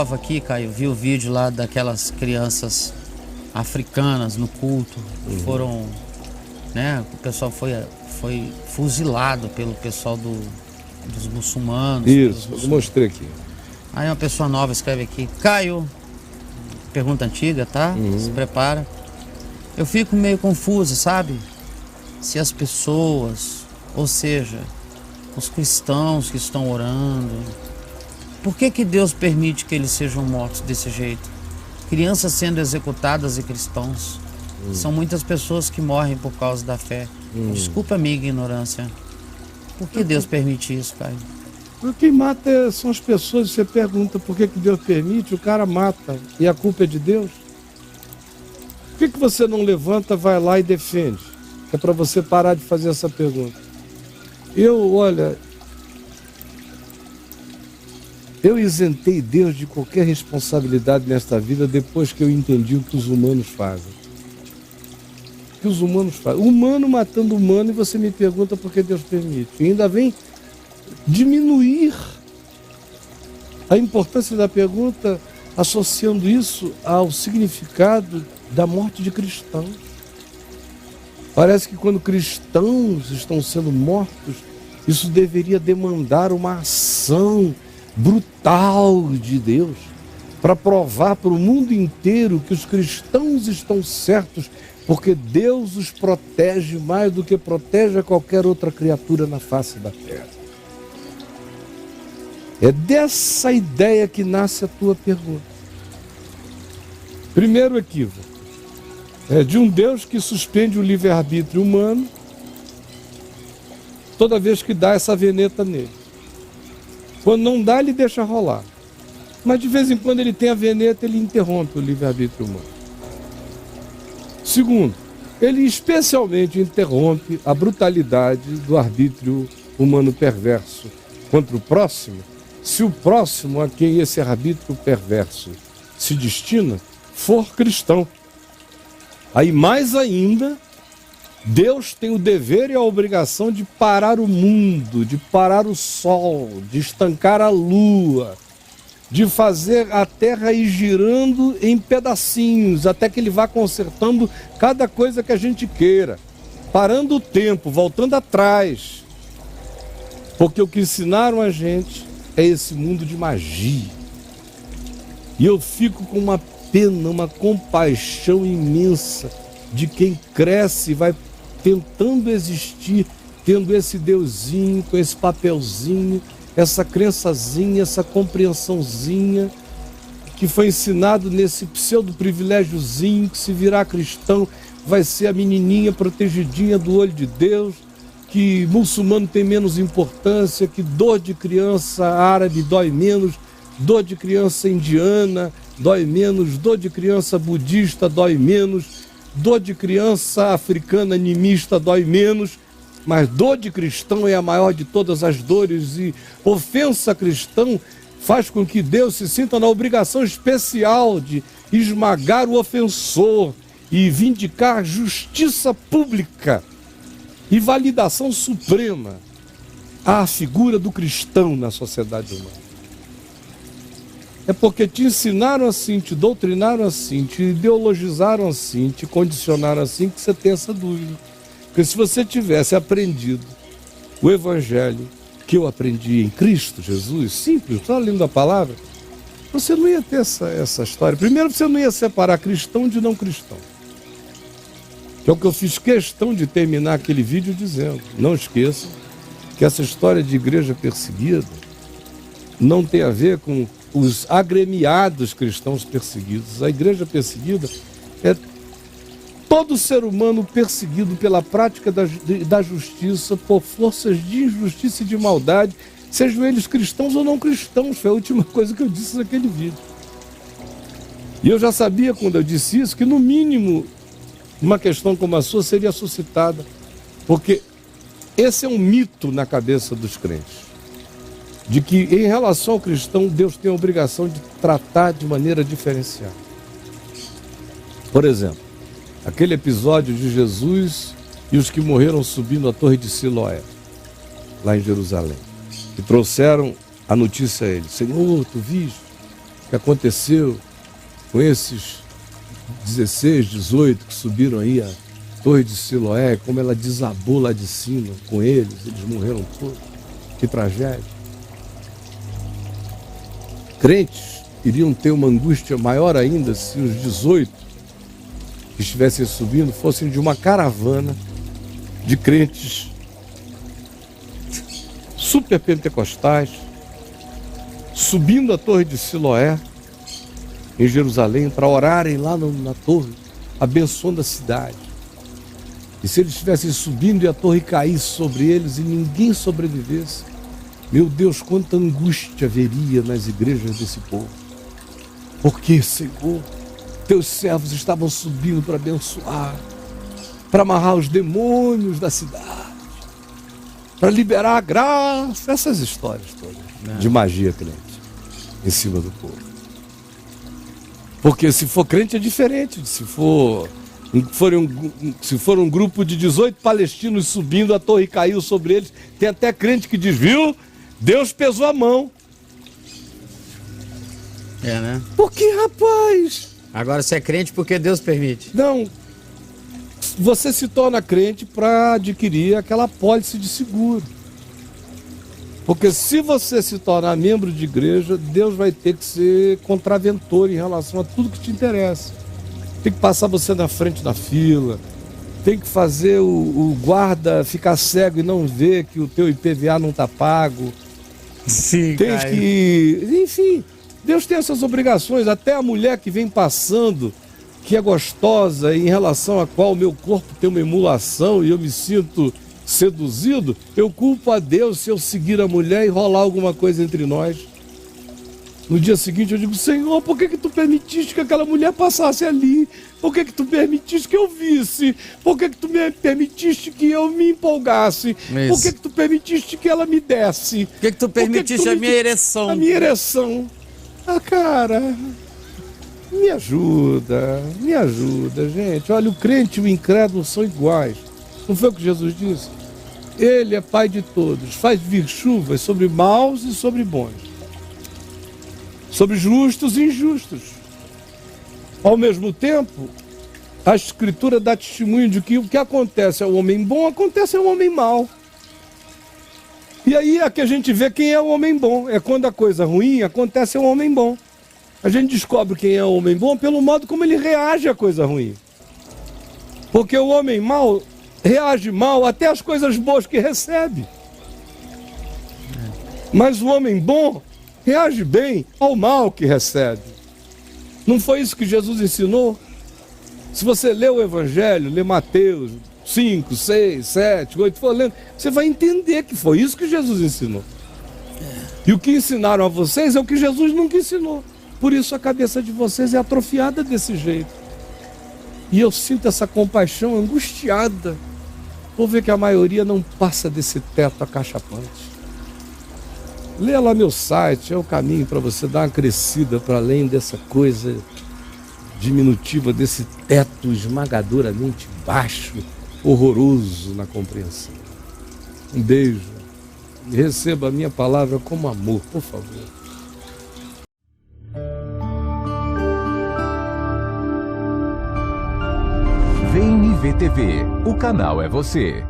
Aqui, Caio, vi o vídeo lá daquelas crianças africanas no culto, foram, né, o pessoal foi fuzilado pelo pessoal dos muçulmanos. Isso, eu mostrei aqui. Aí uma pessoa nova escreve aqui, Caio, pergunta antiga, tá? Se prepara. Eu fico meio confuso, sabe? Se as pessoas, ou seja, os cristãos que estão orando, por que Deus permite que eles sejam mortos desse jeito? Crianças sendo executadas e cristãos. São muitas pessoas que morrem por causa da fé. Desculpa a minha ignorância. Por que Deus permite isso, Caio? Quem mata são as pessoas. Você pergunta por que Deus permite, o cara mata. E a culpa é de Deus? Por que você não levanta, vai lá e defende? É para você parar de fazer essa pergunta. Eu isentei Deus de qualquer responsabilidade nesta vida depois que eu entendi o que os humanos fazem. O que os humanos fazem. Humano matando humano, e você me pergunta por que Deus permite. E ainda vem diminuir a importância da pergunta, associando isso ao significado da morte de cristãos. Parece que quando cristãos estão sendo mortos, isso deveria demandar uma ação brutal de Deus para provar para o mundo inteiro que os cristãos estão certos, porque Deus os protege mais do que protege a qualquer outra criatura na face da terra. É dessa ideia que nasce a tua pergunta. Primeiro equívoco é de um Deus que suspende o livre-arbítrio humano toda vez que dá essa veneta nele. Quando não dá, ele deixa rolar. Mas de vez em quando ele tem a veneta, ele interrompe o livre-arbítrio humano. Segundo, ele especialmente interrompe a brutalidade do arbítrio humano perverso contra o próximo, se o próximo a quem esse arbítrio perverso se destina for cristão. Aí mais ainda, Deus tem o dever e a obrigação de parar o mundo, de parar o sol, de estancar a lua, de fazer a terra ir girando em pedacinhos, até que ele vá consertando cada coisa que a gente queira, parando o tempo, voltando atrás. Porque o que ensinaram a gente é esse mundo de magia. E eu fico com uma pena, uma compaixão imensa de quem cresce e vai tentando existir, tendo esse deusinho, com esse papelzinho, essa crençazinha, essa compreensãozinha, que foi ensinado nesse pseudo-privilégiozinho, que se virar cristão vai ser a menininha protegidinha do olho de Deus, que muçulmano tem menos importância, que dor de criança árabe dói menos, dor de criança indiana dói menos, dor de criança budista dói menos, dor de criança africana animista dói menos, mas dor de cristão é a maior de todas as dores, e ofensa a cristão faz com que Deus se sinta na obrigação especial de esmagar o ofensor e vindicar justiça pública e validação suprema à figura do cristão na sociedade humana. É porque te ensinaram assim, te doutrinaram assim, te ideologizaram assim, te condicionaram assim, que você tem essa dúvida. Porque se você tivesse aprendido o evangelho que eu aprendi em Cristo Jesus, simples, só lendo a palavra, você não ia ter essa história. Primeiro, você não ia separar cristão de não cristão. Que é o que eu fiz questão de terminar aquele vídeo dizendo. Não esqueça que essa história de igreja perseguida não tem a ver com os agremiados cristãos perseguidos. A igreja perseguida é todo ser humano perseguido pela prática da justiça, por forças de injustiça e de maldade, sejam eles cristãos ou não cristãos. Foi a última coisa que eu disse naquele vídeo. E eu já sabia, quando eu disse isso, que no mínimo uma questão como a sua seria suscitada, porque esse é um mito na cabeça dos crentes, de que em relação ao cristão, Deus tem a obrigação de tratar de maneira diferenciada. Por exemplo, aquele episódio de Jesus e os que morreram subindo a torre de Siloé, lá em Jerusalém, que trouxeram a notícia a ele: Senhor, tu viste? que aconteceu com esses 16, 18 que subiram aí a Torre de Siloé, como ela desabou lá de cima com eles morreram todos. Que tragédia. Crentes iriam ter uma angústia maior ainda se os 18 que estivessem subindo fossem de uma caravana de crentes super pentecostais, subindo a Torre de Siloé, em Jerusalém, para orarem lá na torre, abençoando a cidade. E se eles estivessem subindo e a torre caísse sobre eles e ninguém sobrevivesse, meu Deus, quanta angústia haveria nas igrejas desse povo. Porque, Senhor, teus servos estavam subindo para abençoar, para amarrar os demônios da cidade, para liberar a graça, essas histórias todas de magia crente em cima do povo. Porque se for crente é diferente, se for um grupo de 18 palestinos subindo, a torre caiu sobre eles, tem até crente que diz, viu, Deus pesou a mão. É, né? Por que, rapaz? Agora você é crente porque Deus permite. Não, você se torna crente para adquirir aquela apólice de seguro. Porque se você se tornar membro de igreja, Deus vai ter que ser contraventor em relação a tudo que te interessa. Tem que passar você na frente da fila, tem que fazer o guarda ficar cego e não ver que o teu IPVA não está pago. Sim, tem que... Enfim, Deus tem essas obrigações. Até a mulher que vem passando, que é gostosa, em relação a qual o meu corpo tem uma emulação e eu me sinto seduzido, eu culpo a Deus se eu seguir a mulher e rolar alguma coisa entre nós. No dia seguinte eu digo, Senhor, por que tu permitiste que aquela mulher passasse ali? Por que tu permitiste que eu visse? Por que tu me permitiste que eu me empolgasse? Isso. Por que tu permitiste que ela me desse? Por que tu permitiste a minha ereção? A minha ereção. Ah, cara, me ajuda, gente. Olha, o crente e o incrédulo são iguais. Não foi o que Jesus disse? Ele é Pai de todos, faz vir chuvas sobre maus e sobre bons, sobre justos e injustos. Ao mesmo tempo, a Escritura dá testemunho de que o que acontece ao homem bom, acontece ao homem mau. E aí é que a gente vê quem é o homem bom. É quando a coisa ruim acontece ao homem bom. A gente descobre quem é o homem bom pelo modo como ele reage à coisa ruim. Porque o homem mau reage mal até às coisas boas que recebe. Mas o homem bom reage bem ao mal que recebe. Não foi isso que Jesus ensinou? Se você lê o Evangelho, lê Mateus 5, 6, 7, 8, for lendo, você vai entender que foi isso que Jesus ensinou. E o que ensinaram a vocês é o que Jesus nunca ensinou. Por isso a cabeça de vocês é atrofiada desse jeito. E eu sinto essa compaixão angustiada por ver que a maioria não passa desse teto acachapante. Lê lá meu site, é o caminho para você dar uma crescida para além dessa coisa diminutiva, desse teto esmagadoramente baixo, horroroso na compreensão. Um beijo. E receba a minha palavra como amor, por favor. Vem me ver TV. O canal é você.